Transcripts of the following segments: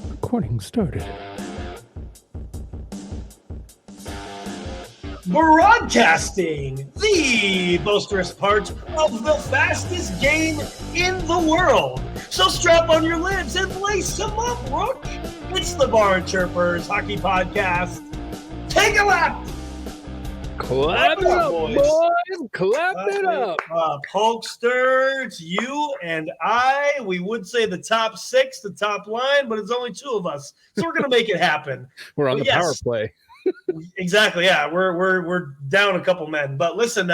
Recording started. Broadcasting the boisterous part of the fastest game in the world. So strap on your lids and lace them up, Rook. It's the BarnChirpers Hockey Podcast. Take a lap. Clap it up, boys. Clap it up. Hulkster, it's you and I. We would say the top six, the top line, but it's only two of us. So we're going to make it happen. We're on the power play. Exactly. Yeah, we're down a couple men. But listen,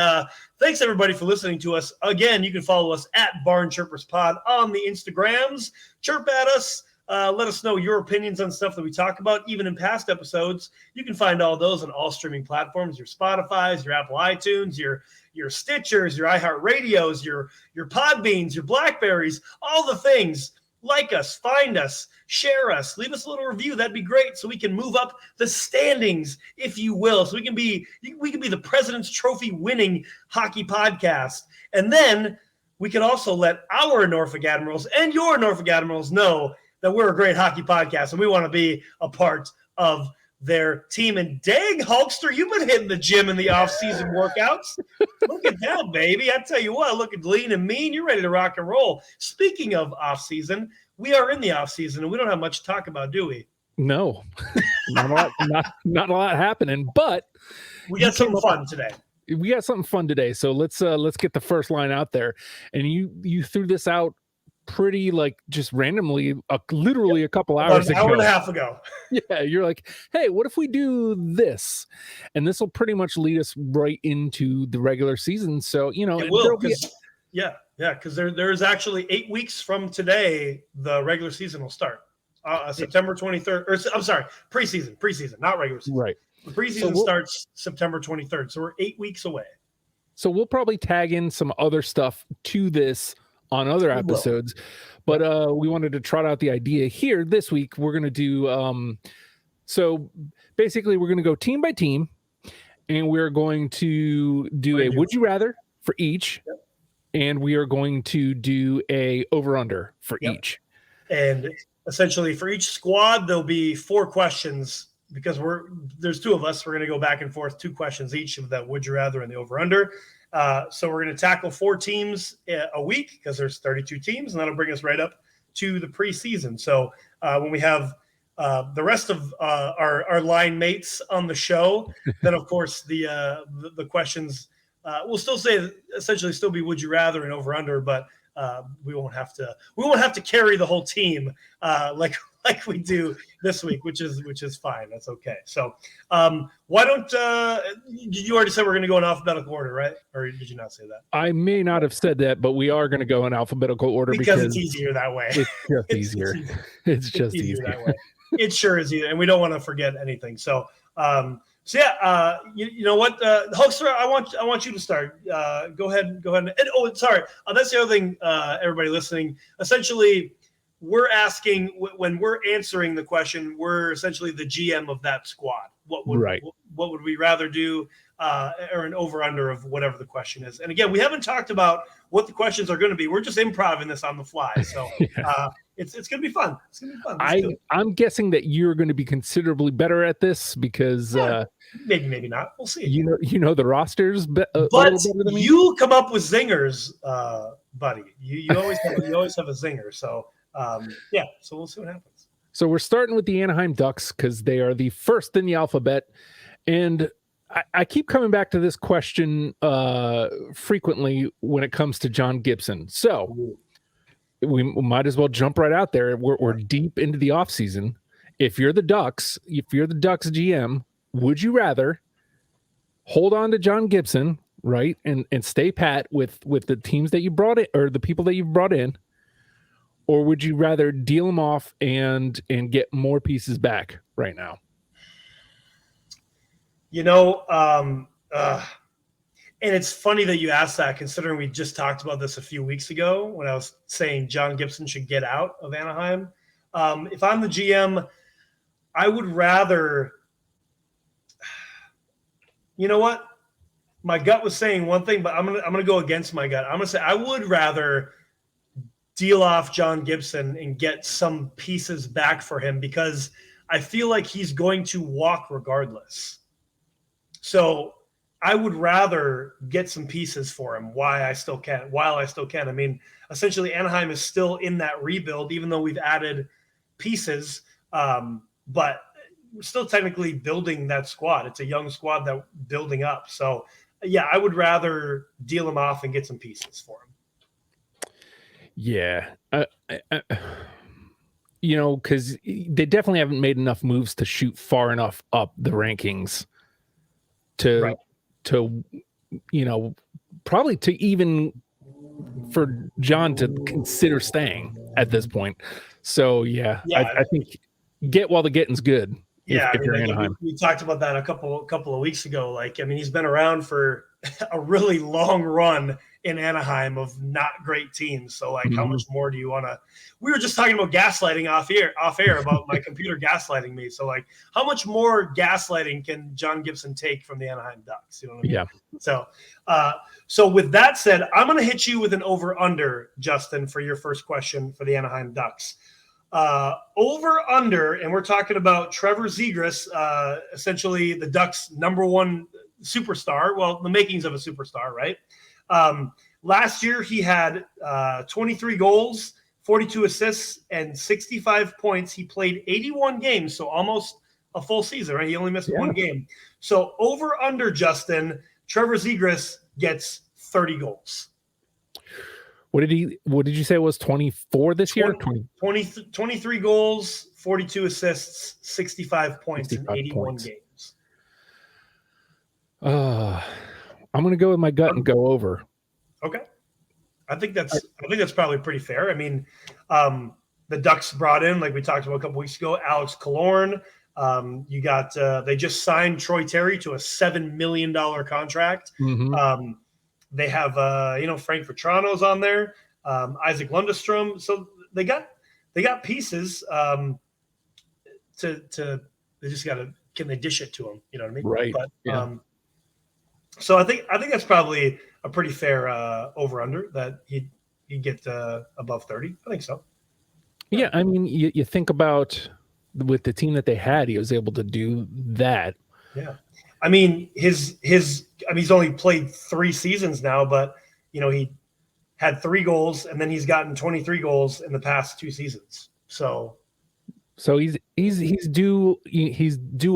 thanks everybody for listening to us. Again, you can follow us at BarnChirpers Pod on the Instagrams. Chirp at us. Let us know your opinions on stuff that we talk about, even in past episodes. You can find all those on all streaming platforms: your Spotify's, your Apple iTunes, your Stitchers, your iHeartRadios, your Podbeans, your Blackberries, all the things. Like us, find us, share us, leave us a little review. That'd be great, so we can move up the standings, if you will. So we can be the President's Trophy winning hockey podcast, and then we can also let our Norfolk Admirals and your Norfolk Admirals know that we're a great hockey podcast and we want to be a part of their team. And dang, Hulkster, you've been hitting the gym in the off-season workouts. Look at that, baby. I tell you what, looking lean and mean. You're ready to rock and roll. Speaking of off-season, we are in the off-season and we don't have much to talk about, do we? No, not a lot happening, but we got something fun today. We got something fun today. So let's get the first line out there. And you threw this out pretty just randomly, literally a couple hours ago. An hour and a half ago. Yeah, you're like, hey, what if we do this? And this will pretty much lead us right into the regular season. So, it will. Because there's actually 8 weeks from today, the regular season will start. September 23rd, or I'm sorry, preseason, not regular season. Right. The preseason starts September 23rd. So we're 8 weeks away. So we'll probably tag in some other stuff to this on other episodes, but we wanted to trot out the idea here this week. We're going to do so basically we're going to go team by team, and we're going to do a would you rather for each. Yep. And we are going to do a over under for each. And essentially for each squad there'll be 4 questions, because there's 2 of us. We're going to go back and forth 2 questions each of that would you rather and the over under. So we're going to tackle 4 teams a week, because there's 32 teams, and that'll bring us right up to the preseason. So when we have the rest of our line mates on the show, then of course the questions will still essentially be would you rather and over under, but we won't have to carry the whole team like we do this week, which is fine. That's okay. So why don't you already said we're going to go in alphabetical order, right? Or did you not say that? I may not have said that, but we are going to go in alphabetical order because it's easier that way. It's just easier. It's just easier that way. It sure is easier, and we don't want to forget anything. So you know what, Hulkster, I want you to start. Go ahead. And sorry, that's the other thing. Everybody listening, essentially, we're asking when we're answering the question, we're essentially the GM of that squad. What would we rather do, or an over under of whatever the question is? And again, we haven't talked about what the questions are going to be. We're just improvising this on the fly. So it's going to be fun. It's going to be fun. I'm guessing that you're going to be considerably better at this because maybe not. We'll see. You know the rosters, but you come up with zingers, buddy. You always have a zinger. So so we'll see what happens. So we're starting with the Anaheim Ducks because they are the first in the alphabet, and I keep coming back to this question frequently when it comes to John Gibson. So we might as well jump right out there. We're deep into the offseason. If you're the Ducks GM, would you rather hold on to John Gibson, right, and stay pat with the teams that you brought in or the people that you've brought in, or would you rather deal him off and get more pieces back right now? And it's funny that you asked that, considering we just talked about this a few weeks ago when I was saying John Gibson should get out of Anaheim. If I'm the GM, I would rather – you know what? My gut was saying one thing, but I'm gonna go against my gut. I'm going to say I would rather deal off John Gibson and get some pieces back for him, because I feel like he's going to walk regardless. So I would rather get some pieces for him while I still can. I mean, essentially Anaheim is still in that rebuild, even though we've added pieces, but we're still technically building that squad. It's a young squad that building up. So yeah, I would rather deal him off and get some pieces for him. Yeah. Because they definitely haven't made enough moves to shoot far enough up the rankings to probably to even for John to consider staying at this point. So yeah. I think get while the getting's good. Yeah, if you're Anaheim. We talked about that a couple of weeks ago. Like, I mean, he's been around for a really long run in Anaheim of not great teams. So, like, how much more do you want to? We were just talking about gaslighting off air about my computer gaslighting me. So, like, how much more gaslighting can John Gibson take from the Anaheim Ducks? You know what I mean? Yeah. So with that said, I'm going to hit you with an over/under, Justin, for your first question for the Anaheim Ducks. Over under, and we're talking about Trevor Zegras, essentially the Ducks' #1 superstar. Well, the makings of a superstar, right? Last year he had 23 goals, 42 assists, and 65 points. He played 81 games, so almost a full season, right? He only missed one game. So over under, Justin, Trevor Zegras gets 30 goals. What did you say it was 24 this year? 23 goals, 42 assists, 65 points in 81 games. I'm going to go with my gut and go over. Okay. I think that's probably pretty fair. I mean, the Ducks brought in, like we talked about a couple weeks ago, Alex Killorn. You got they just signed Troy Terry to a $7 million contract. Mm-hmm. They have Frank Vetrano's on there, Isaac Lundestrom. So they got pieces to they just got to, can they dish it to them? You know what I mean? Right. But yeah. So I think that's probably a pretty fair over under that he'd get above 30. I think so. Yeah, I mean, you think about with the team that they had, he was able to do that. Yeah. I mean, he's only played 3 seasons now, but he had 3 goals, and then he's gotten 23 goals in the past 2 seasons. So he's due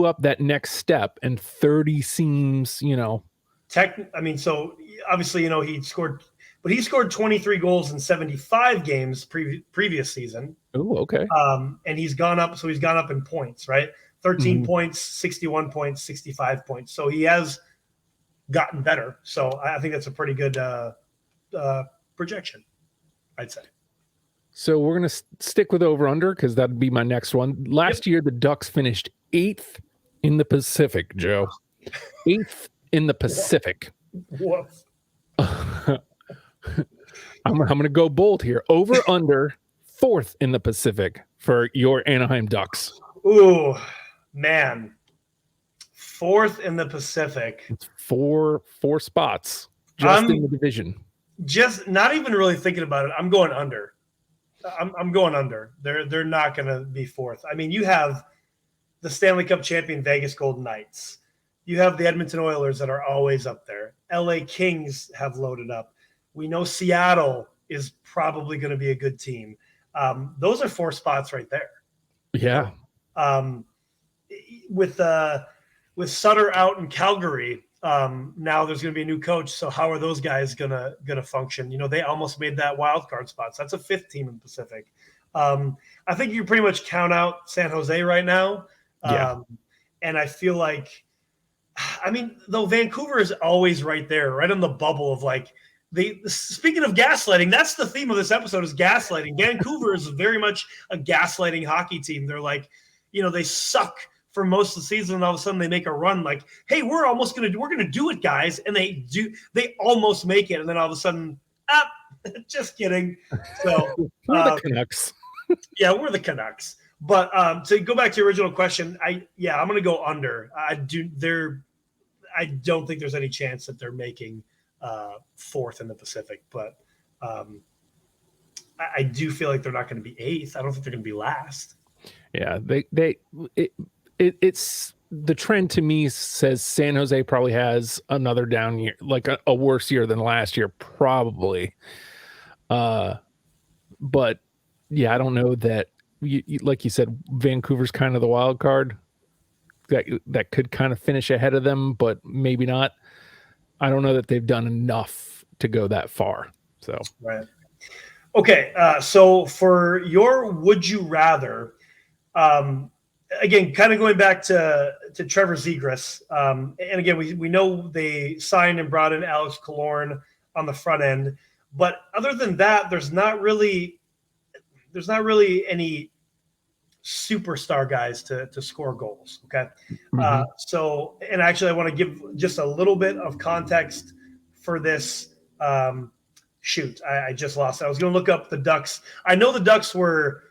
up that next step, and 30 seems, so obviously, he scored 23 goals in 75 games previous season. Oh, okay. And he's gone up. So he's gone up in points, right? 13 points, 61 points, 65 points. So he has gotten better. So I think that's a pretty good projection, I'd say. So we're going to stick with over-under because that'd be my next one. Last year, the Ducks finished 8th in the Pacific, Joe. 8th in the Pacific. Woof. I'm going to go bold here. Over-under 4th in the Pacific for your Anaheim Ducks. Ooh, man. 4th in the Pacific. It's four spots just in the division. Just not even really thinking about it. I'm going under. I'm going under. They're not going to be 4th. I mean, you have the Stanley Cup champion Vegas Golden Knights. You have the Edmonton Oilers that are always up there. LA Kings have loaded up. We know Seattle is probably going to be a good team. Those are 4 spots right there. Yeah. With Sutter out in Calgary, now there's going to be a new coach. So how are those guys gonna function? They almost made that wild card spot. So that's a 5th team in the Pacific. I think you pretty much count out San Jose right now. And I feel like, though Vancouver is always right there, right on the bubble of like speaking of gaslighting, that's the theme of this episode is gaslighting. Vancouver is very much a gaslighting hockey team. They're like, they suck for most of the season, and all of a sudden they make a run like, hey, we're gonna do it, guys. And they almost make it, and then all of a sudden, just kidding. So we're the Canucks. Yeah, we're the Canucks. But to go back to your original question, I'm gonna go under. I don't think there's any chance that they're making 4th in the Pacific, but I do feel like they're not going to be 8th. I don't think they're going to be last. Yeah, it's the trend to me says San Jose probably has another down year, like a worse year than last year, probably. But yeah, I don't know that. Like you said, Vancouver's kind of the wild card that could kind of finish ahead of them, but maybe not. I don't know that they've done enough to go that far. So right. Okay, so for your would you rather, again, kind of going back to Trevor Zegras, and again, we know they signed and brought in Alex Killorn on the front end, but other than that, there's not really any superstar guys to score goals. Okay, so and actually, I want to give just a little bit of context for this. Shoot, I just lost it. I was going to look up the Ducks. I know the Ducks were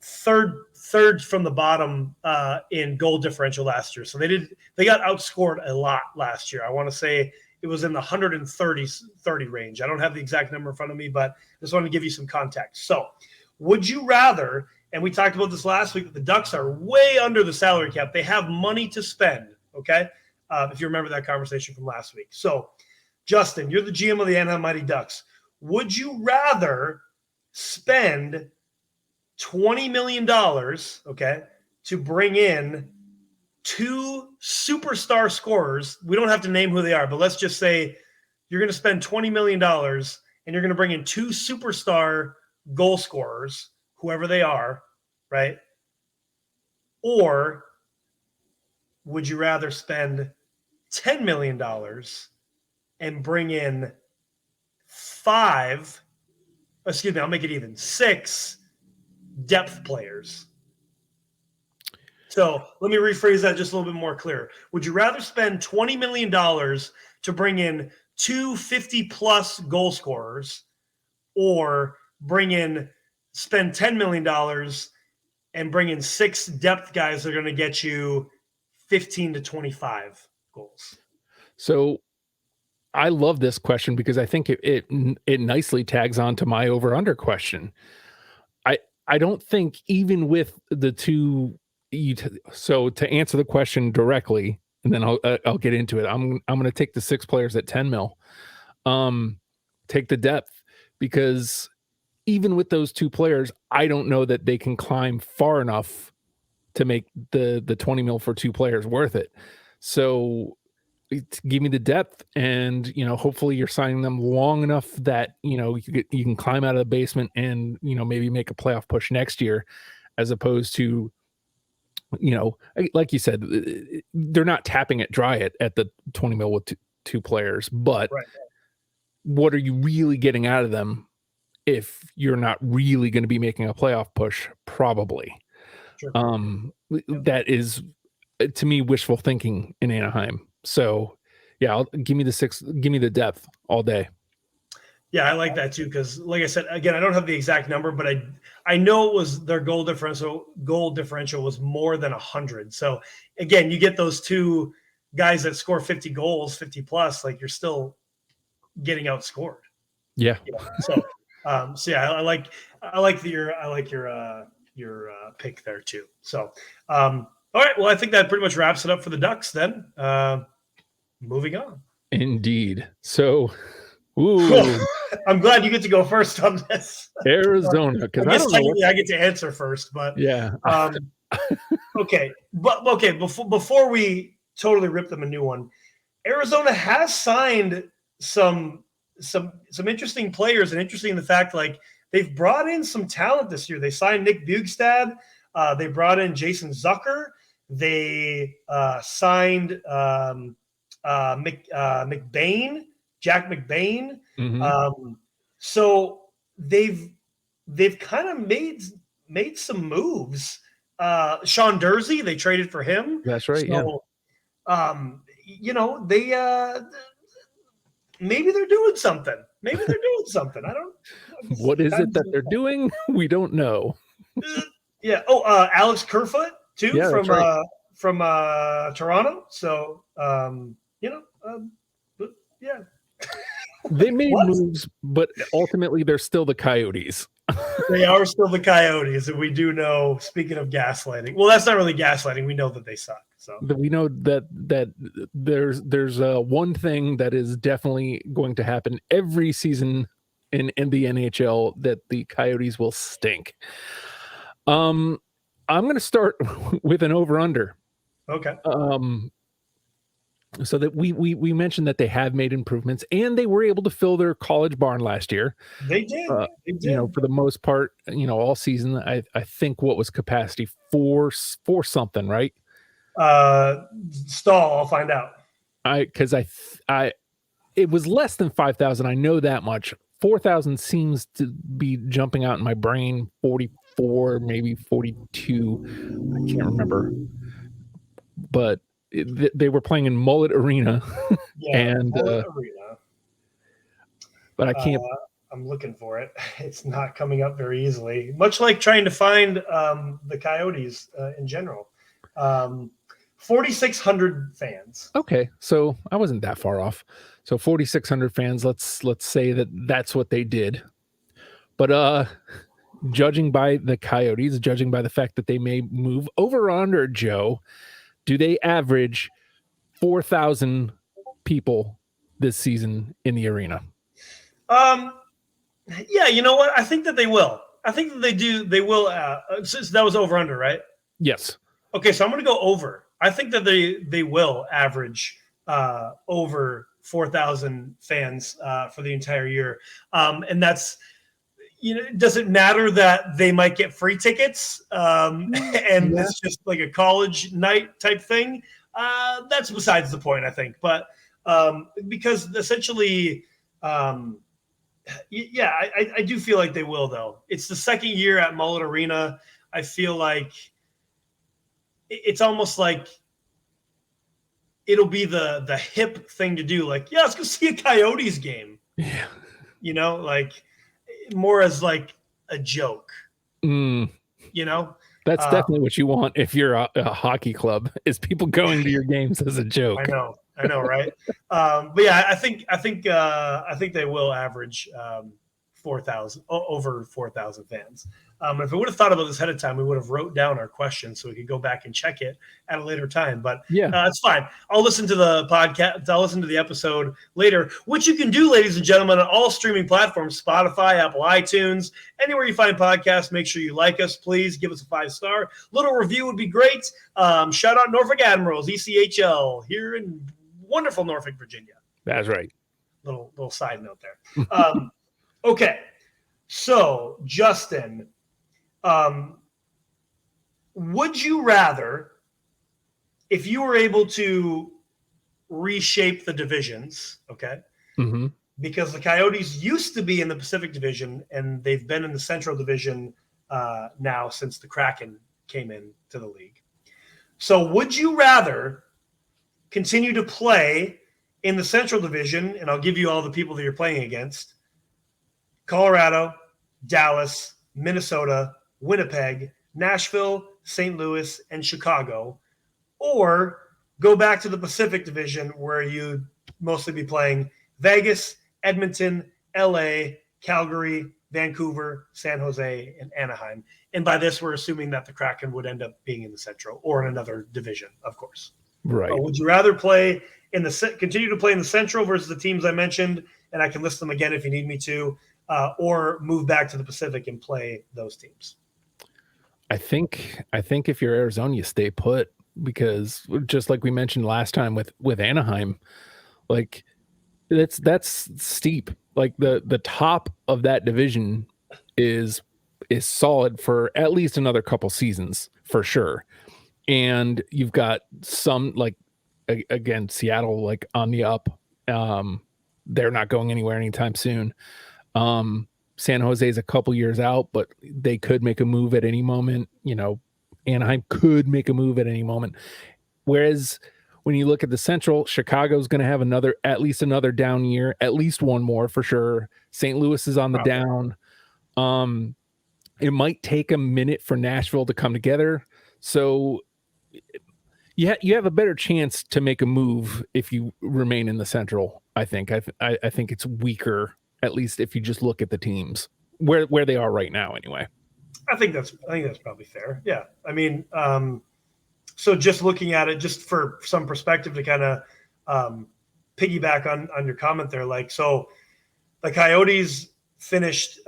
third from the bottom in goal differential last year. So they got outscored a lot last year. I want to say it was in the 130 range. I don't have the exact number in front of me, but I just wanted to give you some context. So would you rather, and we talked about this last week, that the Ducks are way under the salary cap. They have money to spend, okay? If you remember that conversation from last week. So Justin, you're the GM of the Anaheim Mighty Ducks. Would you rather spend $20 million, okay, to bring in 2 superstar scorers? We don't have to name who they are, but let's just say you're going to spend $20 million and you're going to bring in 2 superstar goal scorers, whoever they are, right? Or would you rather spend $10 million and bring in 6 depth players? So let me rephrase that just a little bit more clear. Would you rather spend $20 million to bring in 2 50-plus goal scorers, or spend $10 million and bring in 6 depth guys that are going to get you 15 to 25 goals? So I love this question because I think it nicely tags on to my over-under question. I don't think even with the 2, so to answer the question directly, and then I'll get into it. I'm going to take the 6 players at 10 mil. Take the depth, because even with those 2 players, I don't know that they can climb far enough to make the 20 mil for 2 players worth it. So give me the depth, and hopefully you're signing them long enough that you can climb out of the basement and maybe make a playoff push next year, as opposed to like you said, they're not tapping it dry at the 20 mil with 2 players, but right. What are you really getting out of them if you're not really going to be making a playoff push? Probably. Sure. That is, to me, wishful thinking in Anaheim. So, yeah, give me the 6. Give me the depth all day. Yeah, I like that too, because, like I said, again, I don't have the exact number, but I know it was their goal differential. Goal differential was more than 100. So, again, you get those 2 guys that score 50 goals, 50 plus, like you're still getting outscored. Yeah. So yeah, I like your pick there too. So, all right. Well, I think that pretty much wraps it up for the Ducks then. Moving on. Indeed. So, ooh. I'm glad you get to go first on this. Arizona, because I don't know. I get to answer first, but yeah. Okay, before we totally rip them a new one, Arizona has signed some interesting players, and interesting in the fact, like, they've brought in some talent this year. They signed Nick Bjugstad. They brought in Jason Zucker. They signed Jack McBain. Mm-hmm. So they've kind of made some moves. Sean Dursey, they traded for him. That's right. So, they maybe they're doing something. I don't. What is it that they're doing? We don't know. Yeah. Oh, Alex Kerfoot too, from Toronto. So, yeah. They made What? moves, but ultimately they're still the Coyotes. They are still the Coyotes, and we do know. Speaking of gaslighting, well, that's not really gaslighting. We know that they suck. So We know that there's one thing that is definitely going to happen every season in the NHL, that the Coyotes will stink. I'm going to start with an over under. okay, So that we mentioned that they have made improvements and they were able to fill their college barn last year. they did. They did. You know, for the most part, you know, all season. I think what was capacity for something, right? Stall. I'll find out. Because it was less than 5,000. I know that much. 4,000 seems to be jumping out in my brain. 44, maybe 42. I can't remember, but they were playing in Mullet Arena, Yeah, and Arena. but I can't. I'm looking for it. It's not coming up very easily. Much like trying to find the Coyotes in general. 4,600 fans. Okay, so I wasn't that far off. So 4,600 fans. Let's say that that's what they did. But judging by the Coyotes, judging by the fact that they may move over or under, Joe, do they average 4,000 people this season in the arena? Yeah, you know what? I think that they will. I think that they do. They will. Since that was over under, right? Yes. Okay, so I'm going to go over. I think that they will average over 4,000 fans for the entire year, and that's, you know, does it matter that they might get free tickets and it's just like a college night type thing? That's besides the point, I think. But because essentially, yeah, I do feel like they will, though. It's the second year at Mullet Arena. I feel like it's almost like it'll be the hip thing to do. Like, yeah, let's go see a Coyotes game. Yeah. You know, like more as like a joke. You know, that's definitely what you want if you're a hockey club, is people going to your games as a joke. I know, right? But yeah, I think they will average 4,000, over 4,000 fans. If we would have thought about this ahead of time, we would have wrote down our questions so we could go back and check it at a later time. But yeah, it's fine. I'll listen to the podcast. I'll listen to the episode later, which you can do, ladies and gentlemen, on all streaming platforms: Spotify, Apple, iTunes, anywhere you find podcasts. Make sure you like us, please. Give us a 5-star. Little review would be great. Shout out Norfolk Admirals, ECHL, here in wonderful Norfolk, Virginia. That's right. Little side note there. Okay, so Justin, would you rather, if you were able to reshape the divisions, okay? Mm-hmm. Because the Coyotes used to be in the Pacific Division and they've been in the Central Division now since the Kraken came into the league. So would you rather continue to play in the Central Division, and I'll give you all the people that you're playing against: Colorado, Dallas, Minnesota, Winnipeg, Nashville, St. Louis, and Chicago, or go back to the Pacific Division where you'd mostly be playing Vegas, Edmonton, LA, Calgary, Vancouver, San Jose, and Anaheim? And by this, we're assuming that the Kraken would end up being in the Central or in another division, of course. Right. Would you rather play continue to play in the Central versus the teams I mentioned, and I can list them again if you need me to, or move back to the Pacific and play those teams? I think if you're Arizona, you stay put, because just like we mentioned last time with Anaheim, like that's steep. Like the top of that division is solid for at least another couple seasons for sure. And you've got some, like, again, Seattle, like, on the up. They're not going anywhere anytime soon. San Jose is a couple years out, but they could make a move at any moment. You know, Anaheim could make a move at any moment. Whereas when you look at the Central, Chicago's going to have at least another down year, at least one more for sure. St. Louis is on the down. It might take a minute for Nashville to come together. So you have a better chance to make a move if you remain in the Central. I think. I think it's weaker, at least if you just look at the teams where they are right now. Anyway, I think that's probably fair. Yeah, I mean, so just looking at it, just for some perspective to kind of piggyback on your comment there, like, so the Coyotes finished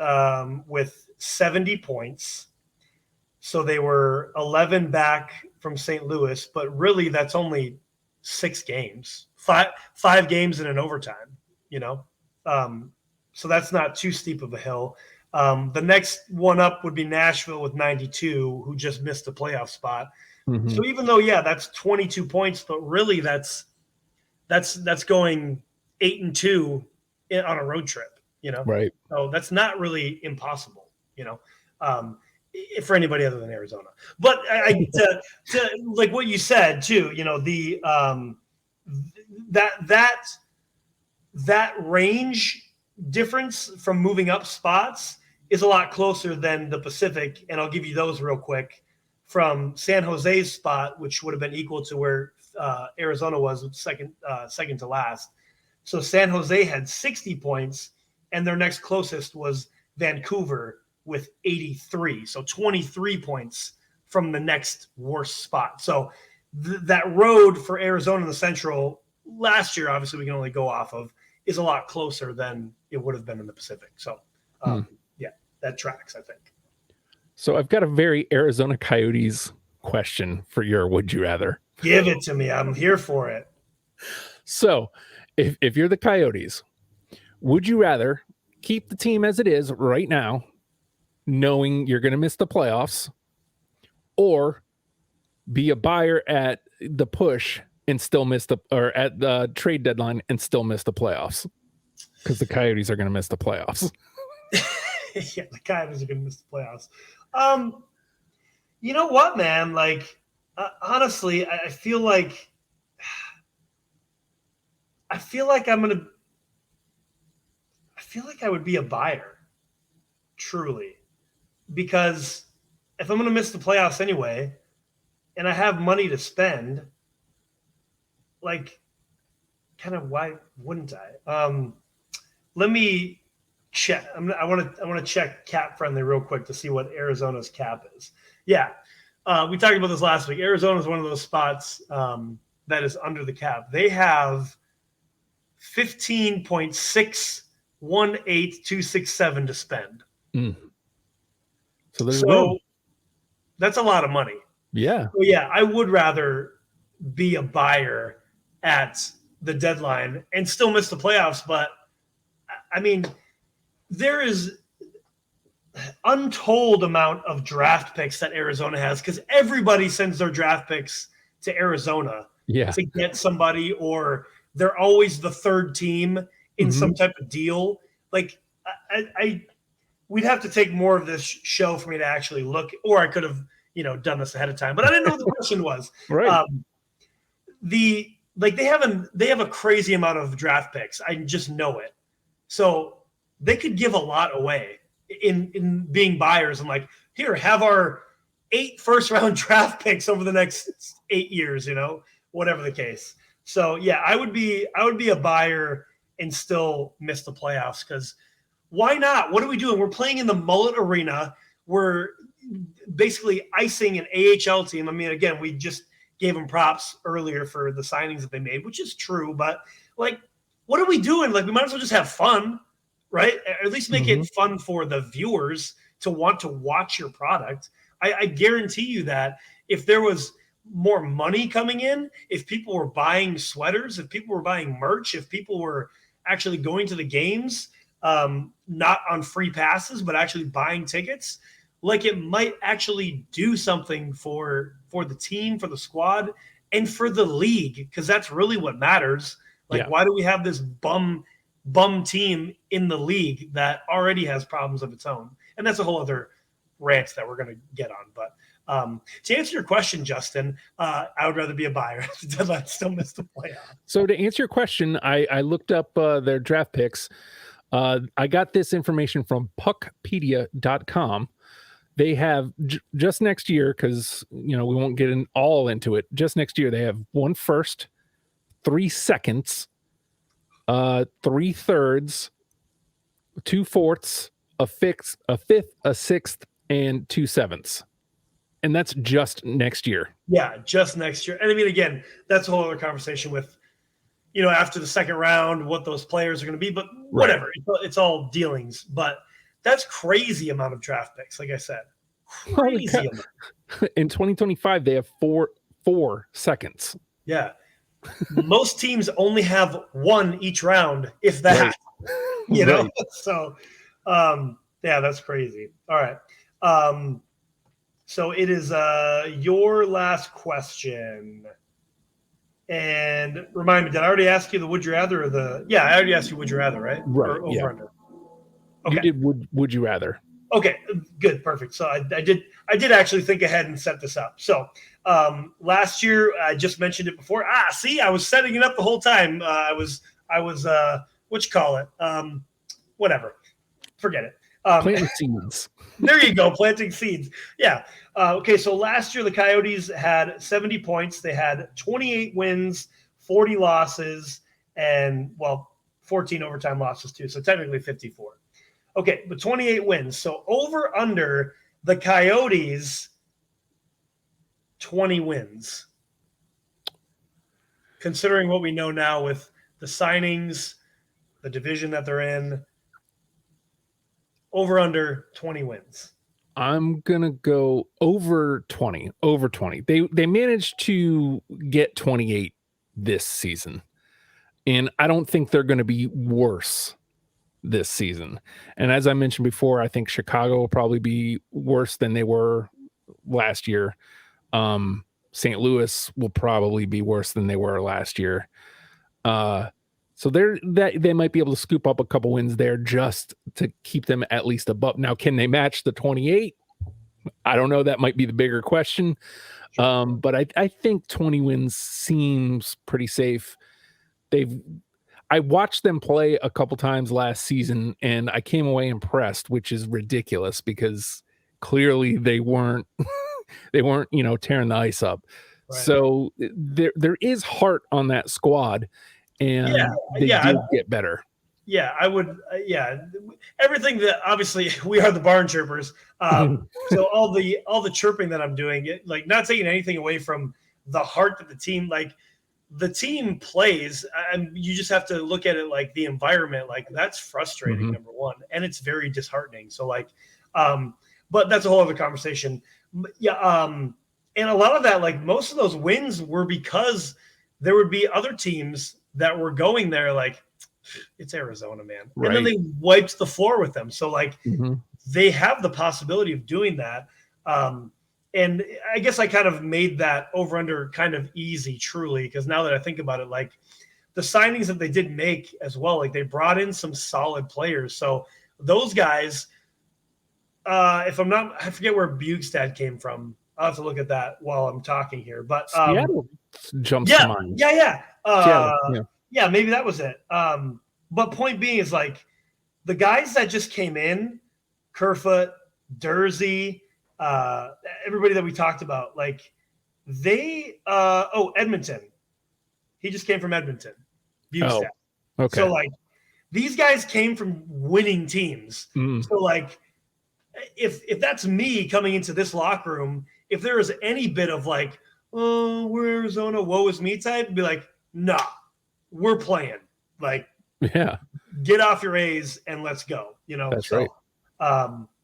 with 70 points. So they were 11 back from St. Louis, but really that's only 6 games, five games in an overtime, you know? So that's not too steep of a hill. The next one up would be Nashville with 92, who just missed the playoff spot. mm-hmm. So even though, yeah, that's 22 points, but really that's going 8-2 on a road trip, you know? Right. So that's not really impossible, you know, for anybody other than Arizona. But to like what you said too, you know, the that range difference from moving up spots is a lot closer than the Pacific, and I'll give you those real quick. From San Jose's spot, which would have been equal to where Arizona was second to last. So San Jose had 60 points, and their next closest was Vancouver with 83. So 23 points from the next worst spot. So that road for Arizona in the Central last year, obviously we can only go off of, is a lot closer than it would have been in the Pacific. So yeah, that tracks, I think. So I've got a very Arizona Coyotes question for your would you rather. Give it to me. I'm here for it. So if you're the Coyotes, would you rather keep the team as it is right now, knowing you're going to miss the playoffs, or be a buyer at the push and still miss or at the trade deadline and still miss the playoffs? Because the Coyotes are going to miss the playoffs. Yeah, the Coyotes are going to miss the playoffs. You know what, man? Like, honestly, I feel like I would be a buyer, truly, because if I'm going to miss the playoffs anyway, and I have money to spend, like, kind of why wouldn't I? Let me check. I want to check cap friendly real quick to see what Arizona's cap is. Yeah, we talked about this last week. Arizona is one of those spots that is under the cap. They have 15.618267 to spend. So there's room. That's a lot of money. Yeah. So yeah, I would rather be a buyer at the deadline and still miss the playoffs. But I mean, there is untold amount of draft picks that Arizona has, because everybody sends their draft picks to Arizona to get somebody, or they're always the third team in some type of deal. Like, we'd have to take more of this show for me to actually look, or I could have, done this ahead of time, but I didn't know what the question was. Right. They have a crazy amount of draft picks. I just know it. So they could give a lot away in being buyers. I'm like, here, have our 8 first-round draft picks over the next 8 years, whatever the case. So yeah, I would be a buyer and still miss the playoffs, because why not? What are we doing? We're playing in the Mullet Arena. We're basically icing an AHL team. I mean, again, we just gave them props earlier for the signings that they made, which is true. But like, what are we doing? Like, we might as well just have fun, right? Or at least make it fun for the viewers to want to watch your product. I guarantee you that if there was more money coming in, if people were buying sweaters, if people were buying merch, if people were actually going to the games, not on free passes, but actually buying tickets, like, it might actually do something for the team, for the squad, and for the league, because that's really what matters. Like, why do we have this bum team in the league that already has problems of its own? And that's a whole other rant that we're going to get on. But to answer your question, Justin, I would rather be a buyer. The deadline still missed the playoff. So to answer your question, I looked up their draft picks. I got this information from puckpedia.com. They have just next year, because we won't get all into it. Just next year, they have 1 first, 3 seconds, 3/3, 2/4, a fifth, a sixth, and 2/7. And that's just next year. Yeah, just next year. And I mean, again, that's a whole other conversation with, after the second round, what those players are going to be. But whatever, it's all dealings. But that's crazy amount of draft picks. Like I said, crazy amount. In 2025, they have four seconds. Yeah. Most teams only have one each round, if that. Right. So, yeah, that's crazy. All right. So it is your last question. And remind me, did I already ask you the would you rather or the? Yeah, I already asked you would you rather, right? Right. Or over under. Okay. You did would you rather? Okay, good, perfect. So I did actually think ahead and set this up. So last year I just mentioned it before. See, I was setting it up the whole time. I was what you call it? Whatever. Forget it. Planting seeds. There you go, planting seeds. Yeah. Okay, so last year the Coyotes had 70 points. They had 28 wins, 40 losses, and 14 overtime losses too. So technically 54. Okay, but 28 wins. So over under the Coyotes, 20 wins. Considering what we know now with the signings, the division that they're in, over under 20 wins. I'm gonna go over 20. Over 20. They managed to get 28 this season, and I don't think they're going to be worse this season. And as I mentioned before, I think Chicago will probably be worse than they were last year. St. Louis will probably be worse than they were last year. So they might be able to scoop up a couple wins there just to keep them at least above. Now, can they match the 28? I don't know. That might be the bigger question. But I think 20 wins seems pretty safe. I watched them play a couple times last season, and I came away impressed, which is ridiculous because clearly they weren't tearing the ice up. Right. So there is heart on that squad, and they did get better. Yeah, I would. Everything that obviously we are the BarnChirpers. So all the chirping that I'm doing, like not taking anything away from the heart that the team plays, and you just have to look at it like the environment, like that's frustrating, number one, and it's very disheartening. So but that's a whole other conversation. Yeah, and a lot of that, like most of those wins were because there would be other teams that were going there, like it's Arizona, man, right. And then they wiped the floor with them. So they have the possibility of doing that. And I guess I kind of made that over under kind of easy, truly, because now that I think about it, like the signings that they did make as well, like they brought in some solid players. So those guys, if I'm not, I forget where Bugstad came from. I'll have to look at that while I'm talking here. But Seattle jumps to mind. Yeah, maybe that was it. But point being is like the guys that just came in, Kerfoot, Dursey, everybody that we talked about, like they Edmonton. He just came from Edmonton. Bugstad. Oh, okay. So like these guys came from winning teams. So like if that's me coming into this locker room, if there is any bit of like, oh, we're Arizona, woe is me type, I'd be like, nah, we're playing. Like, yeah, get off your A's and let's go. That's right.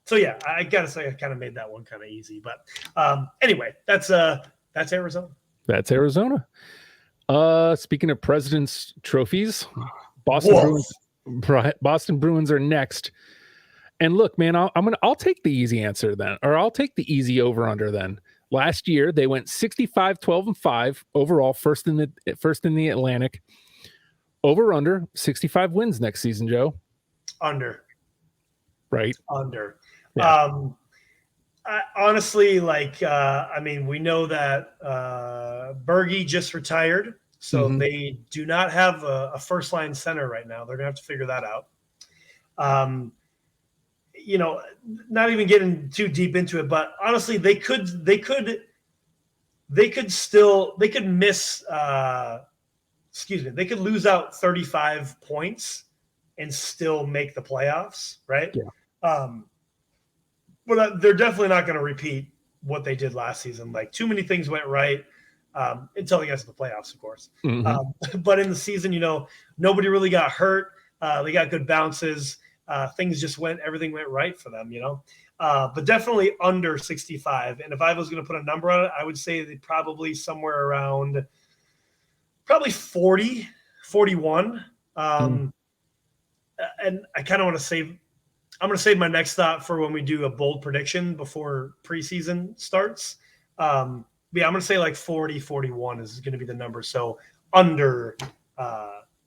So yeah, I gotta say I kind of made that one kind of easy, but anyway, that's Arizona. That's Arizona. Speaking of President's trophies, Boston Bruins are next. And look, man, I'll take the easy answer then, or I'll take the easy over under then. Last year they went 65-12-5 overall, first in the Atlantic. Over under 65 wins next season, Joe. Under. Right. Under. Yeah. Honestly, I mean, we know that Bergie just retired, so they do not have a first line center right now. They're gonna have to figure that out. Not even getting too deep into it, but honestly, they could miss they could lose out 35 points and still make the playoffs, right? Yeah. But they're definitely not going to repeat what they did last season. Like, too many things went right until they got to the playoffs, of course. But in the season, nobody really got hurt. They got good bounces. Everything went right for them, but definitely under 65. And if I was going to put a number on it, I would say they probably somewhere around 40, 41. And I kind of want to save – I'm going to save my next thought for when we do a bold prediction before preseason starts. Yeah, I'm going to say like 40, 41 is going to be the number. So under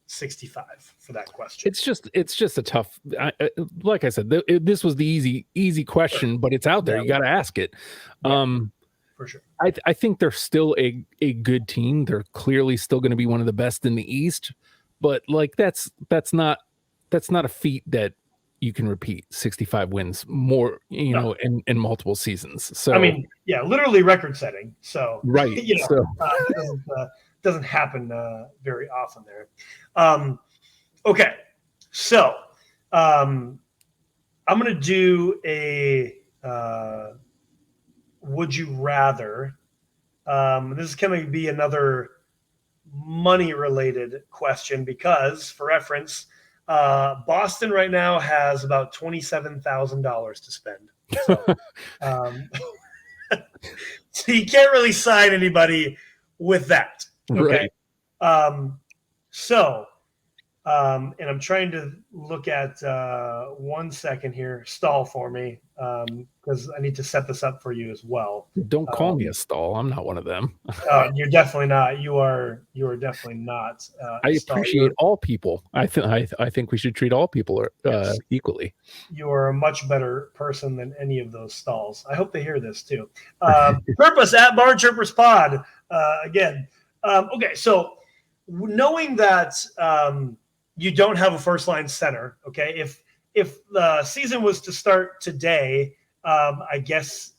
65 for that question. It's just a tough, like I said, this was the easy question, but it's out there. You got to ask it. For sure. I think they're still a good team. They're clearly still going to be one of the best in the East, but like that's not a feat that you can repeat 65 wins more, in multiple seasons. So, I mean, yeah, literally record setting. So, right. It doesn't happen very often there. Okay. So, I'm going to do a, would you rather, this is going to be another money related question because for reference, Boston right now has about $27,000 to spend. So, so you can't really sign anybody with that. Okay. Right. And I'm trying to look at 1 second here. Stall for me because I need to set this up for you as well. Don't call me a stall. I'm not one of them. You're definitely not. You are definitely not. I appreciate all people. I think we should treat all people equally. You are a much better person than any of those stalls. I hope they hear this too. Purpose at BarnChirpers Pod again. Okay, so knowing that you don't have a first line center, okay, if the season was to start today, I guess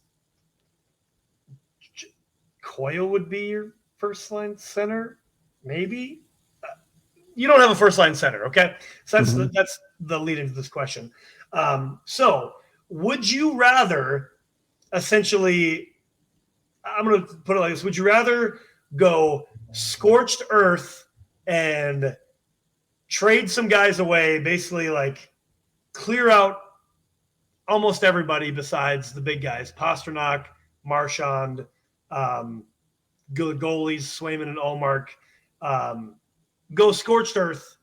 Coyle would be your first line center, maybe. You don't have a first line center, okay? So that's the lead into this question. So would you rather essentially, I'm going to put it like this, would you rather go scorched earth and trade some guys away, basically like clear out almost everybody besides the big guys, Pasternak, Marchand, good goalies, Swayman and Ullmark, go scorched earth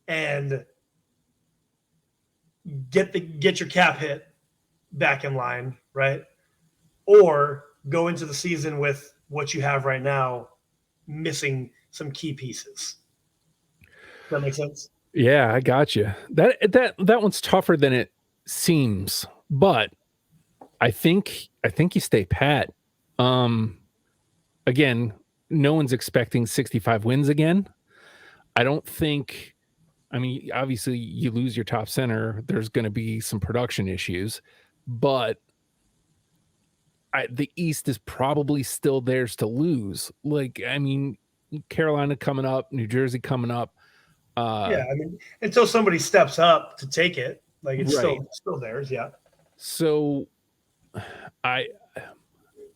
and get your cap hit back in line, right? Or go into the season with what you have right now, missing some key pieces. Does that make sense? Yeah, I got you. That one's tougher than it seems, but I think you stay pat. Again, no one's expecting 65 wins again. I don't think. I mean, obviously, you lose your top center. There's going to be some production issues, but the East is probably still theirs to lose. Like, I mean, Carolina coming up, New Jersey coming up. Yeah, I mean, until somebody steps up to take it, like it's right. still theirs. Yeah. So,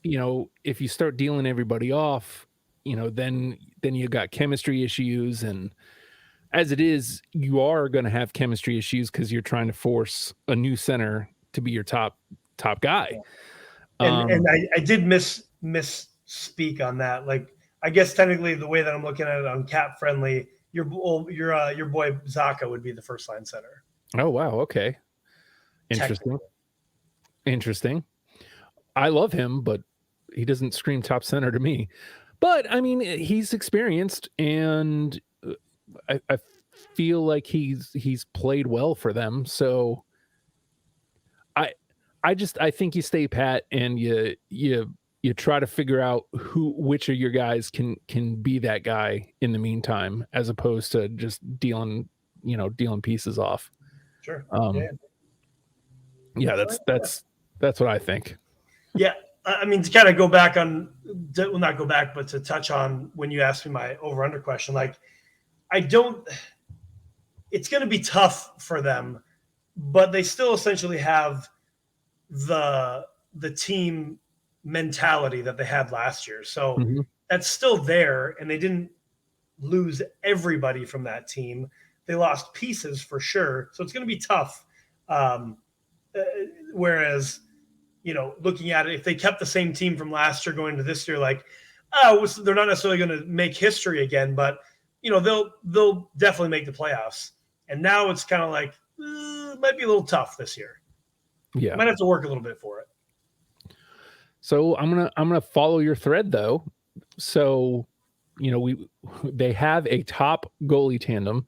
if you start dealing everybody off, then you got chemistry issues, and as it is, you are going to have chemistry issues because you're trying to force a new center to be your top guy. And I did misspeak on that. Like, I guess technically the way that I'm looking at it on Cap Friendly, your boy Zaka would be the first line center. Oh wow, okay, interesting. I love him, but he doesn't scream top center to me. But I mean, he's experienced, and I feel like he's played well for them. So I think you stay pat and you try to figure out which of your guys can be that guy in the meantime, as opposed to just dealing pieces off. Sure. Yeah, that's what I think. Yeah. I mean, to kind of go back on, well, not go back, but to touch on when you asked me my over-under question, like, it's going to be tough for them, but they still essentially have the team mentality that they had last year. So that's still there, and they didn't lose everybody from that team. They lost pieces for sure. So it's going to be tough. Whereas, looking at it, if they kept the same team from last year going into this year, like, they're not necessarily going to make history again, but they'll definitely make the playoffs. And now it's kind of like, it might be a little tough this year. Yeah. Might have to work a little bit for it. So I'm gonna follow your thread though. So, they have a top goalie tandem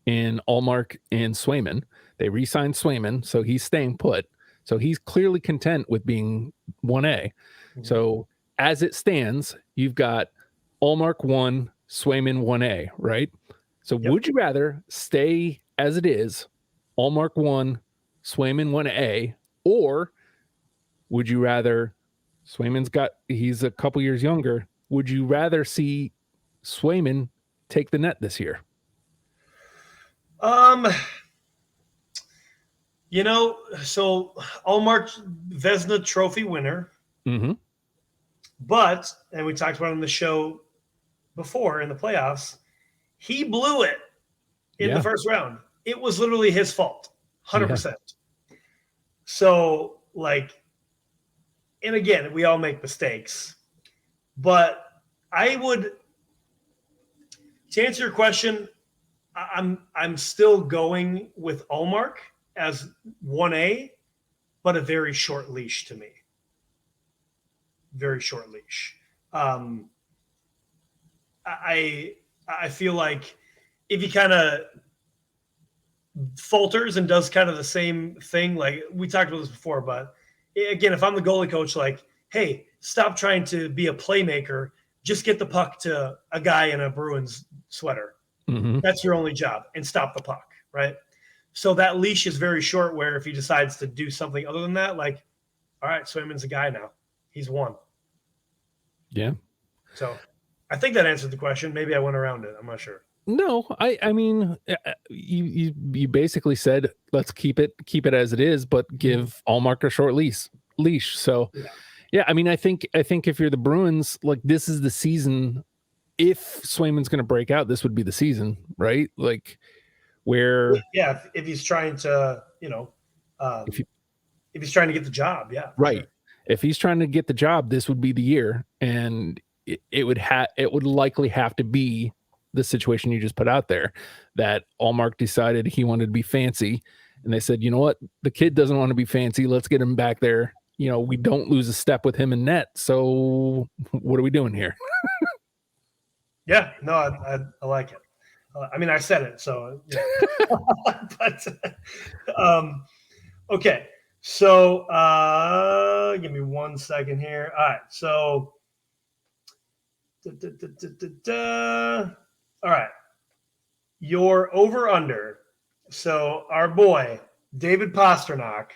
in Allmark and Swayman. They re-signed Swayman, so he's staying put. So he's clearly content with being 1A. So as it stands, you've got Allmark 1, Swayman 1A, right? So would you rather stay as it is, Allmark 1, Swayman 1A, or would you rather, he's a couple years younger, would you rather see Swayman take the net this year? So Allmark Vezina Trophy winner. But, and we talked about it on the show before in the playoffs, he blew it in the first round. It was literally his fault, 100%. So, and again, we all make mistakes. But I would, to answer your question, I'm still going with Allmark as 1A, but a very short leash to me. Very short leash. I feel like if he kind of falters and does kind of the same thing, like we talked about this before, but again, if I'm the goalie coach, like, hey, stop trying to be a playmaker. Just get the puck to a guy in a Bruins sweater. That's your only job, and stop the puck, right? So that leash is very short where if he decides to do something other than that, like, all right, Swayman's a guy now. He's one. Yeah. So I think that answered the question. Maybe I went around it. I'm not sure. No, I mean, you basically said, let's keep it as it is, but give Allmark a short leash. So yeah, I mean, I think if you're the Bruins, like, this is the season. If Swayman's going to break out, this would be the season, right? Like, where if he's trying to, if he's trying to get the job, right. Sure. If he's trying to get the job, this would be the year, and it would likely have to be the situation you just put out there, that Allmark decided he wanted to be fancy, and they said, you know what, the kid doesn't want to be fancy. Let's get him back there. We don't lose a step with him in net. So what are we doing here? Yeah, no, I like it. I mean, I said it, so yeah. But okay. So give me 1 second here. All right. So all right. Your over under. So our boy David Pastrnak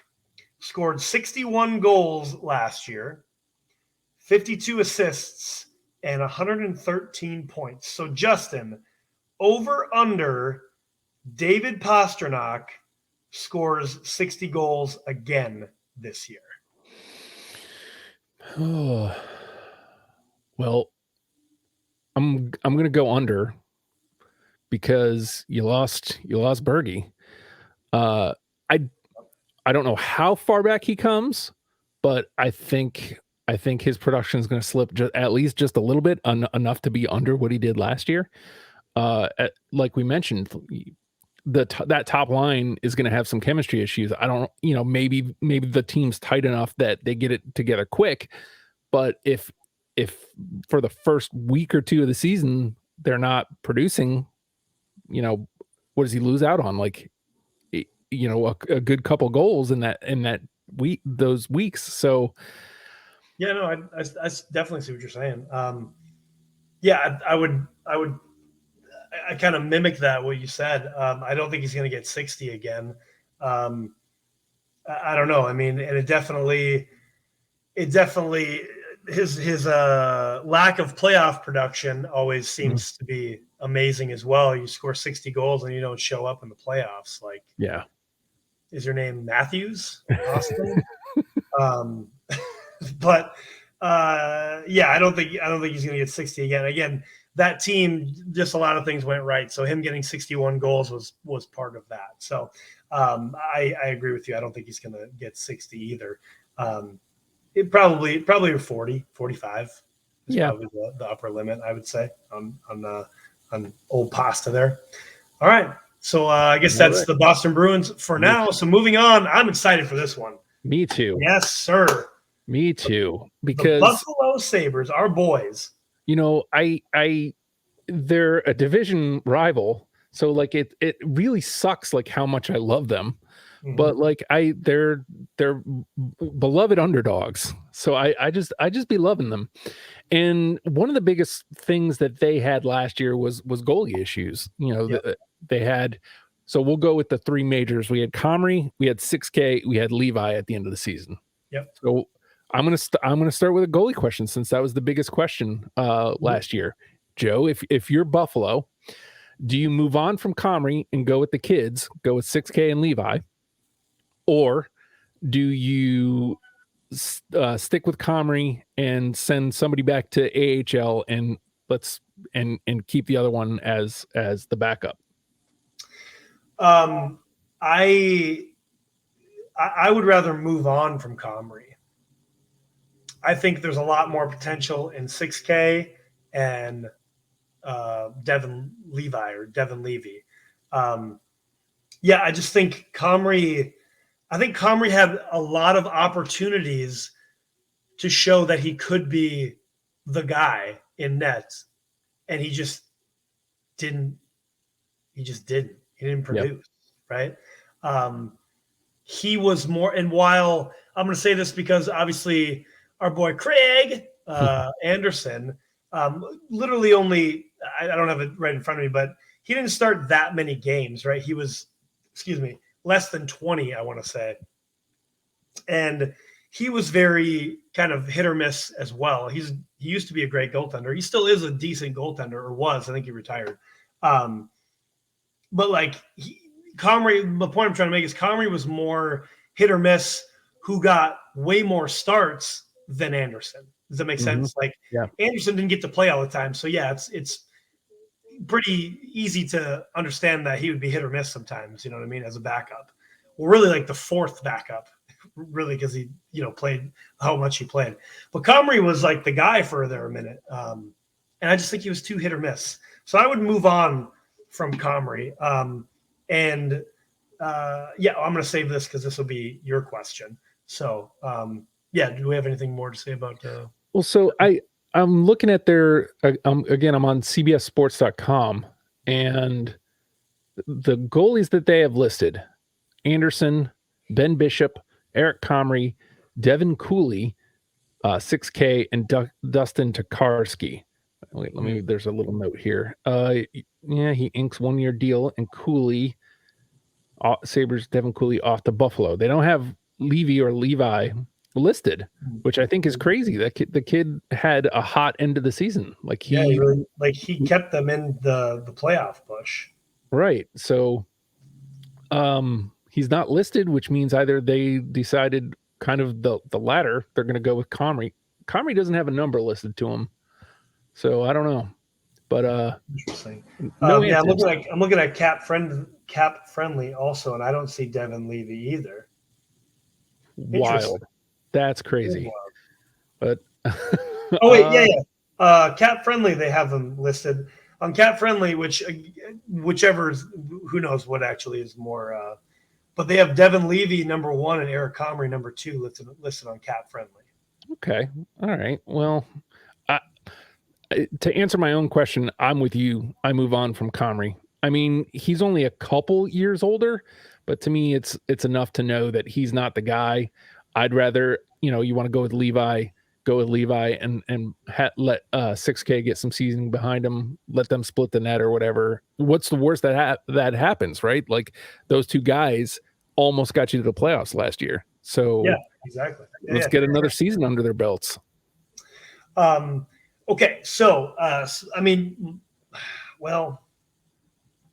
scored 61 goals last year, 52 assists, and 113 points. So Justin, over under David Pastrnak scores 60 goals again this year. Oh, well, I'm going to go under, because you lost Bergie. I don't know how far back he comes, but I think his production is going to slip at least just a little bit, enough to be under what he did last year. Like we mentioned, that top line is going to have some chemistry issues. I don't, maybe the team's tight enough that they get it together quick, but if for the first week or two of the season they're not producing, what does he lose out on? Like, a good couple goals in that week, those weeks. So yeah, no, I definitely see what you're saying. Yeah, I would kind of mimic that, what you said. I don't think he's going to get 60 again. I don't know. I mean, and it definitely, it definitely his lack of playoff production always seems to be amazing as well. You score 60 goals and you don't show up in the playoffs. Like, Yeah. is your name Matthews? Austin? But yeah, I don't think he's going to get 60 again. Again, that team, just a lot of things went right. So him getting 61 goals was part of that. So I agree with you. I don't think he's going to get 60 either. It probably 40, 45 is probably the upper limit, I would say, on old pasta there. All right. So I guess that's the Boston Bruins for now. So moving on, I'm excited for this one. Me too. Yes, sir. Me too. Because the Buffalo Sabres, our boys. You know, they're a division rival. So like it really sucks like how much I love them. But like they're beloved underdogs. So I just be loving them. And one of the biggest things that they had last year was goalie issues. You know, they had, so we'll go with the three majors. We had Comrie, we had 6K, we had Levi at the end of the season. Yep. So I'm gonna start with a goalie question since that was the biggest question last year. Joe, if you're Buffalo, do you move on from Comrie and go with the kids, go with 6K and Levi? Or do you stick with Comrie and send somebody back to AHL and keep the other one as the backup? I would rather move on from Comrie. I think there's a lot more potential in 6K and Devin Levy. I just think Comrie had a lot of opportunities to show that he could be the guy in nets, and he just didn't. He didn't produce, right? He was more, and while I'm going to say this because obviously our boy Craig Anderson, literally only, I don't have it right in front of me, but he didn't start that many games, right? He was, less than 20, I want to say. And he was very kind of hit or miss as well. He used to be a great goaltender. He still is a decent goaltender, or was. I think he retired. But like Comrie, the point I'm trying to make is Comrie was more hit or miss, who got way more starts than Anderson. Does that make sense? Like Anderson didn't get to play all the time. So yeah, it's pretty easy to understand that he would be hit or miss sometimes, you know what I mean, as a backup. Well, really like the fourth backup, really, because he, played how much he played. But Comrie was like the guy for there a minute. And I just think he was too hit or miss. So I would move on from Comrie. I'm going to save this because this will be your question. So, do we have anything more to say about Well, so I'm looking at their again, I'm on cbssports.com, and the goalies that they have listed: Anderson, Ben Bishop, Eric Comrie, Devin Cooley, 6K, and Dustin Tokarski. Wait, there's a little note here. He inks 1-year deal, and Cooley, Sabres, Devin Cooley off to Buffalo. They don't have Levy or Levi listed, which I think is crazy. The kid had a hot end of the season. Like he kept them in the playoff push. Right. So he's not listed, which means either they decided kind of the latter, they're going to go with Comrie. Comrie doesn't have a number listed to him. So I don't know. But interesting. I'm looking at cap friendly also, and I don't see Devin Levy either. Wild. That's crazy. But cap friendly, they have them listed on cap friendly, whichever, who knows what actually is more. But they have Devin Levy number 1 and Eric Comrie number 2 listed on cap friendly. Okay. All right. Well, to answer my own question, I'm with you. I move on from Comrie. I mean, he's only a couple years older, but to me, it's enough to know that he's not the guy. I'd rather, you want to go with Levi and let 6K get some seasoning behind him, let them split the net or whatever. What's the worst that happens, right? Like those two guys almost got you to the playoffs last year. So Yeah, exactly. let's get another season under their belts. Okay, so I mean, well,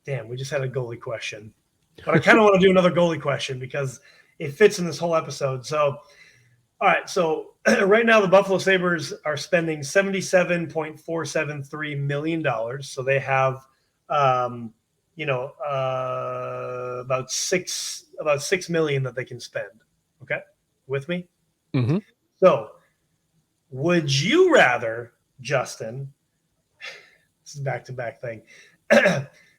damn, we just had a goalie question, but I kind of want to do another goalie question because it fits in this whole episode. So, all right, so right now the Buffalo Sabres are spending $77.473 million. So they have, about $6 million that they can spend. Okay, with me. Mm-hmm. So, would you rather, Justin? This is back-to-back thing.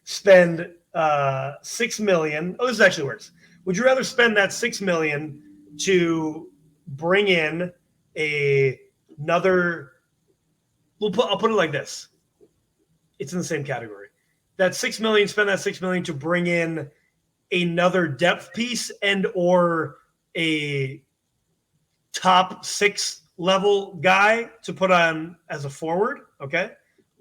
Spend $6 million. Oh, this actually works. Would you rather spend that $6 million to bring in another? I'll put it like this. It's in the same category. That $6 million. Spend that $6 million to bring in another depth piece and or a top 6 level guy to put on as a forward. Okay,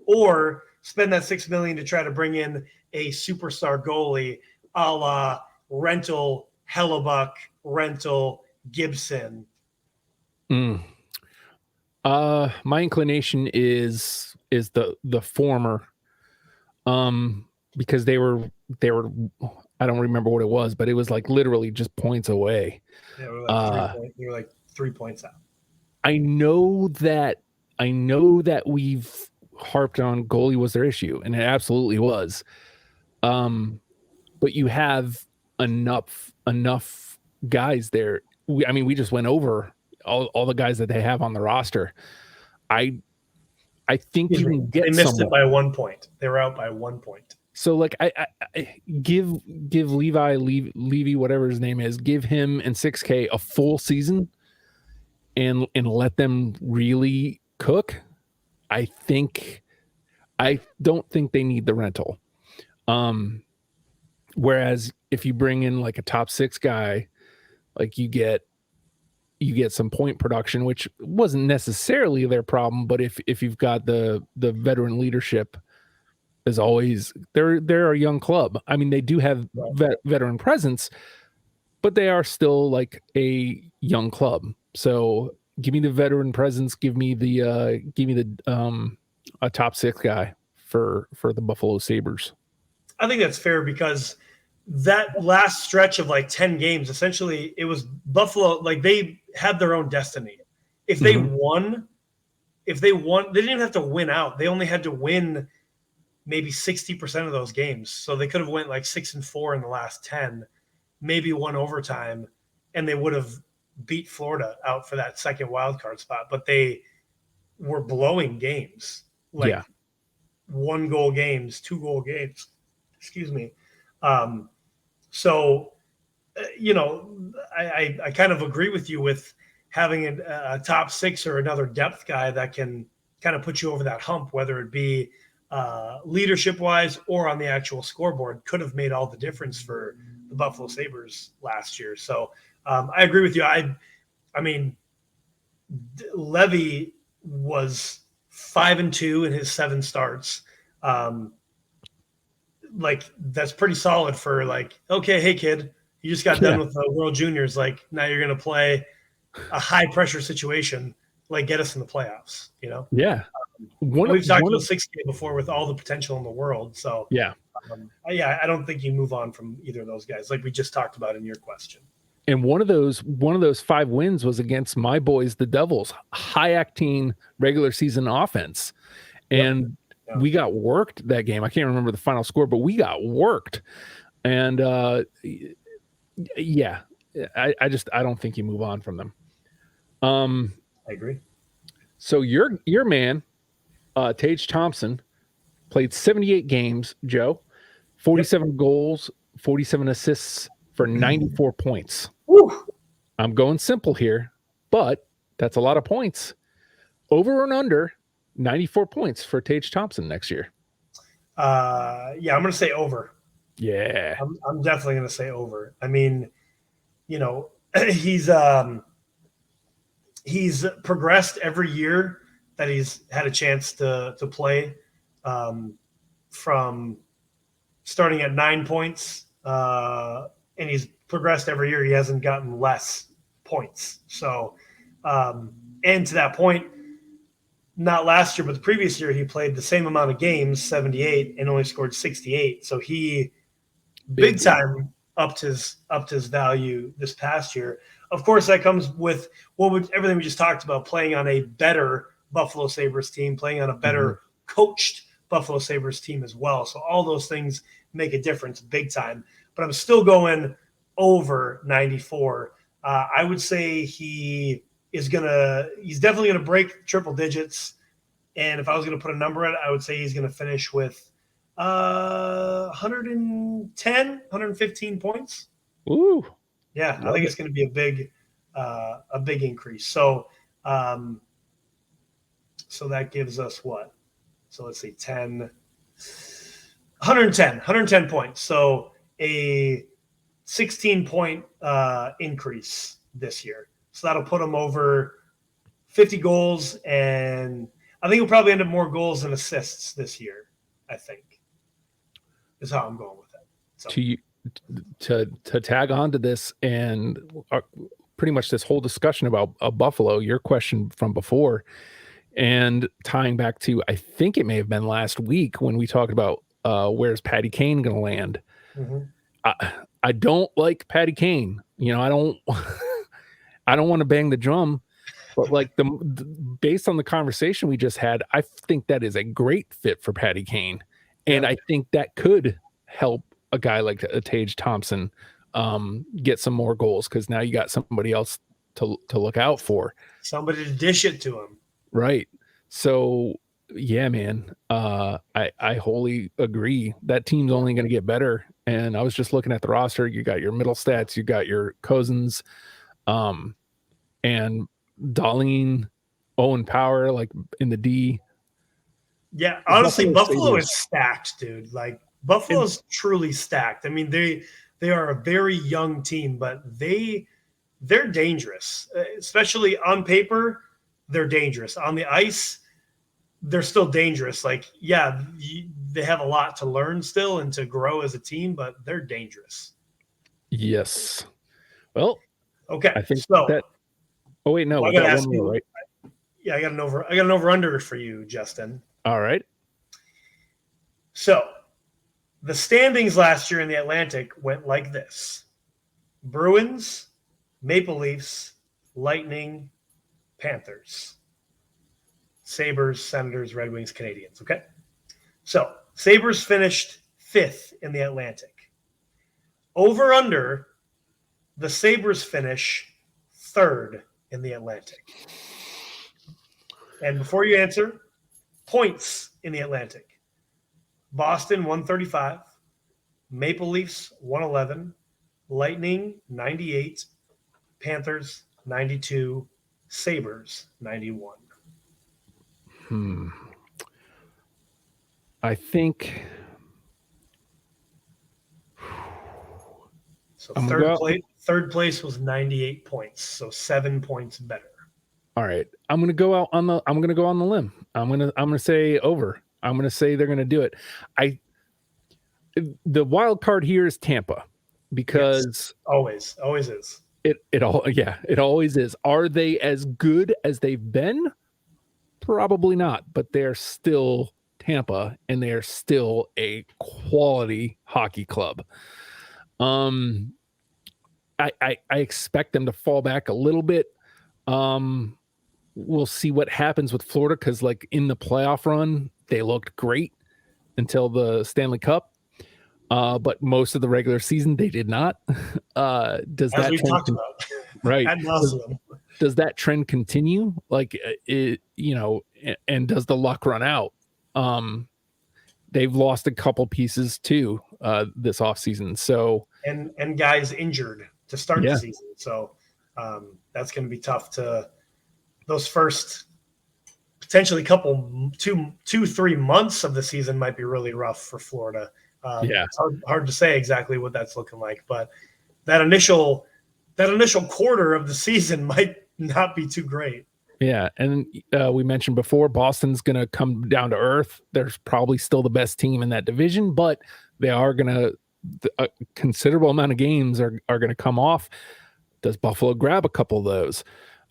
or spend that $6 million to try to bring in a superstar goalie, a la rental Hellebuck, rental Gibson. My inclination is the former, because they were I don't remember what it was, but it was like literally just points away. They were like 3 points out. I know that we've harped on goalie was their issue, and it absolutely was. But you have enough guys there. We just went over all the guys that they have on the roster. I think you can get. They missed it by 1 point. They were out by 1 point. So like I give Levy, whatever his name is, give him and 6K a full season and let them really cook. I don't think they need the rental. Whereas if you bring in like a top 6 guy, like you get some point production, which wasn't necessarily their problem, but if you've got the veteran leadership, as always, they're a young club. I mean, they do have veteran presence, but they are still like a young club. So give me the veteran presence. Give me a top 6 guy for the Buffalo Sabres. I think that's fair because that last stretch of like 10 games, essentially it was Buffalo. Like they had their own destiny. If they won, they didn't even have to win out. They only had to win maybe 60% of those games. So they could have went like 6-4 in the last 10, maybe won overtime, and they would have beat Florida out for that second wild card spot. But they were blowing games, like 1-goal games, 2-goal games. Excuse me. So, I kind of agree with you with having a top 6 or another depth guy that can kind of put you over that hump, whether it be leadership wise or on the actual scoreboard, could have made all the difference for the Buffalo Sabres last year. So I agree with you. I mean, Levy was 5-2 in his 7 starts. Like that's pretty solid for like, okay, hey kid, you just got done with the World Juniors. Like now you're going to play a high pressure situation, like get us in the playoffs, Yeah. We've talked about 6K before with all the potential in the world. So I don't think you move on from either of those guys, like we just talked about in your question. And one of those 5 wins was against my boys, the Devils, high octane regular season offense, and we got worked that game. I can't remember the final score, but we got worked. And I don't think you move on from them. I agree. So your man, Tage Thompson, played 78 games, Joe, 47 goals, 47 assists for 94 points. Woo. I'm going simple here, but that's a lot of points. Over and under 94 points for Tage Thompson next year. I'm going to say over. Yeah. I'm definitely going to say over. I mean, he's progressed every year that he's had a chance to play, from starting at 9 points, and he's progressed every year. He hasn't gotten less points. So, and to that point, not last year, but the previous year, he played the same amount of games, 78, and only scored 68. So he big time upped his value this past year. Of course, that comes with everything we just talked about, playing on a better Buffalo Sabres team, playing on a better coached Buffalo Sabres team as well. So all those things make a difference big time. But I'm still going over 94. I would say he's definitely going to break triple digits. And if I was going to put a number on it, I would say he's going to finish with 110, 115 points. Ooh. Yeah, I think it's going to be a big increase. So, so that gives us what? So let's see, 110 points. So a 16-point increase this year. So that'll put him over 50 goals, and I think he'll probably end up more goals than assists this year, I think, is how I'm going with it. So. To tag on to this and pretty much this whole discussion about Buffalo, your question from before, and tying back to, I think it may have been last week when we talked about where's Patty Kane going to land. I don't like Patty Kane. I don't want to bang the drum, but like based on the conversation we just had, I think that is a great fit for Patty Kane. And I think that could help a guy like Tage Thompson get some more goals, because now you got somebody else to look out for. Somebody to dish it to him. Right. So, yeah, man, I wholly agree. That team's only going to get better. And I was just looking at the roster. You got your middle stats. You got your Cousins, and Darlene, Owen Power, like in the D. Yeah, honestly, Buffalo is stacked, dude. Like, Buffalo's truly stacked. I mean, they are a very young team, but they're dangerous, especially on paper. They're dangerous on the ice. They're still dangerous. Like, yeah, they have a lot to learn still and to grow as a team, but they're dangerous. Yes. Well, okay. I think that. Oh wait, no. Well, I got to ask you. Right? Yeah, I got an over under for you, Justin. All right. So, the standings last year in the Atlantic went like this: Bruins, Maple Leafs, Lightning, Panthers, Sabres, Senators, Red Wings, Canadiens. Okay. So Sabres finished 5th in the Atlantic. Over under, the Sabres finish 3rd in the Atlantic. And before you answer, points in the Atlantic: Boston 135, Maple Leafs 111, Lightning 98, Panthers 92, Sabres 91. I think so. Third place was 98 points, so 7 points better. All right, I'm gonna go on the limb. I'm gonna say over. I'm gonna say they're gonna do it. The wild card here is Tampa, because always is. It always is. Are they as good as they've been? Probably not, but they're still Tampa, and they are still a quality hockey club. I expect them to fall back a little bit. We'll see what happens with Florida, because like in the playoff run, they looked great until the Stanley Cup. But most of the regular season, they did not. Does that trend continue? Like, and does the luck run out? They've lost a couple pieces too this offseason. So and guys injured to start the season. So that's going to be tough to those first potentially couple 2-3 months of the season might be really rough for Florida. It's hard to say exactly what that's looking like, but that initial quarter of the season might not be too great. Yeah, and we mentioned before, Boston's going to come down to earth. They're probably still the best team in that division, but they are going to a considerable amount of games are going to come off. Does Buffalo grab a couple of those?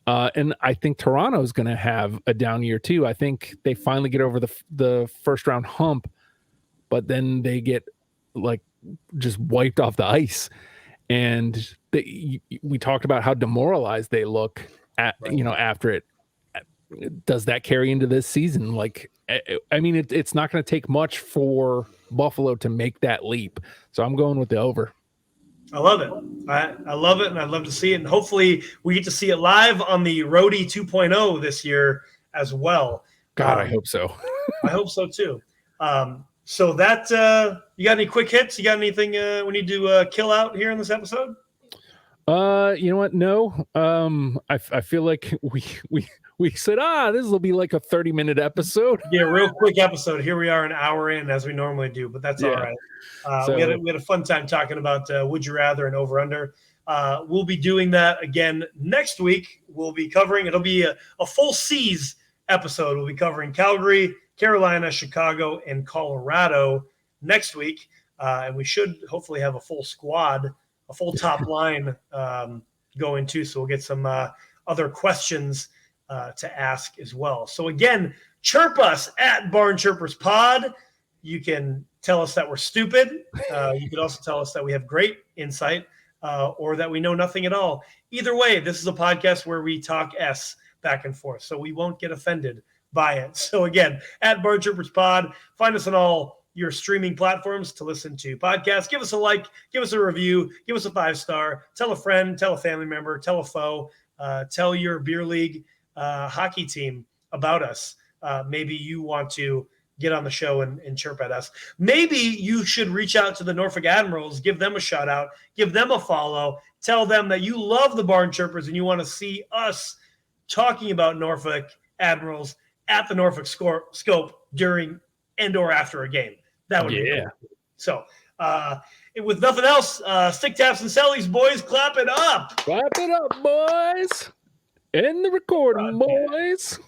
And I think Toronto is going to have a down year too. I think they finally get over the first round hump, but then they get like just wiped off the ice. And we talked about how demoralized they look after it. Does that carry into this season? Like, I mean, it's not going to take much for Buffalo to make that leap. So I'm going with the over. I love it. I love it, and I'd love to see it. And hopefully we get to see it live on the Roadie 2.0 this year as well. God, I hope so. I hope so too. So that you got any quick hits? You got anything we need to kill out here in this episode? You know what? No. I feel like we said, this will be like a 30-minute episode. Yeah, real quick episode. Here we are an hour in as we normally do, but that's all right. We had a fun time talking about Would You Rather and Over Under. We'll be doing that again next week. We'll be covering, it'll be a full C's episode. We'll be covering Calgary, Carolina, Chicago, and Colorado next week. And we should hopefully have a full squad, a full top line going too. So we'll get some other questions to ask as well. So again, chirp us at BarnChirpers Pod. You can tell us that we're stupid. You can also tell us that we have great insight or that we know nothing at all. Either way, this is a podcast where we talk S back and forth, so we won't get offended by it. So again, at BarnChirpers Pod, find us on all your streaming platforms to listen to podcasts. Give us a like, give us a review, give us a 5-star, tell a friend, tell a family member, tell a foe, tell your beer league hockey team about us. Maybe you want to get on the show and chirp at us. Maybe you should reach out to the Norfolk Admirals, give them a shout out, give them a follow, tell them that you love the BarnChirpers and you want to see us talking about Norfolk Admirals at the Norfolk Scope during and or after a game. That would be cool. So with nothing else, stick taps and sellies, boys, clap it up. Clap it up, boys. End the recording, boys.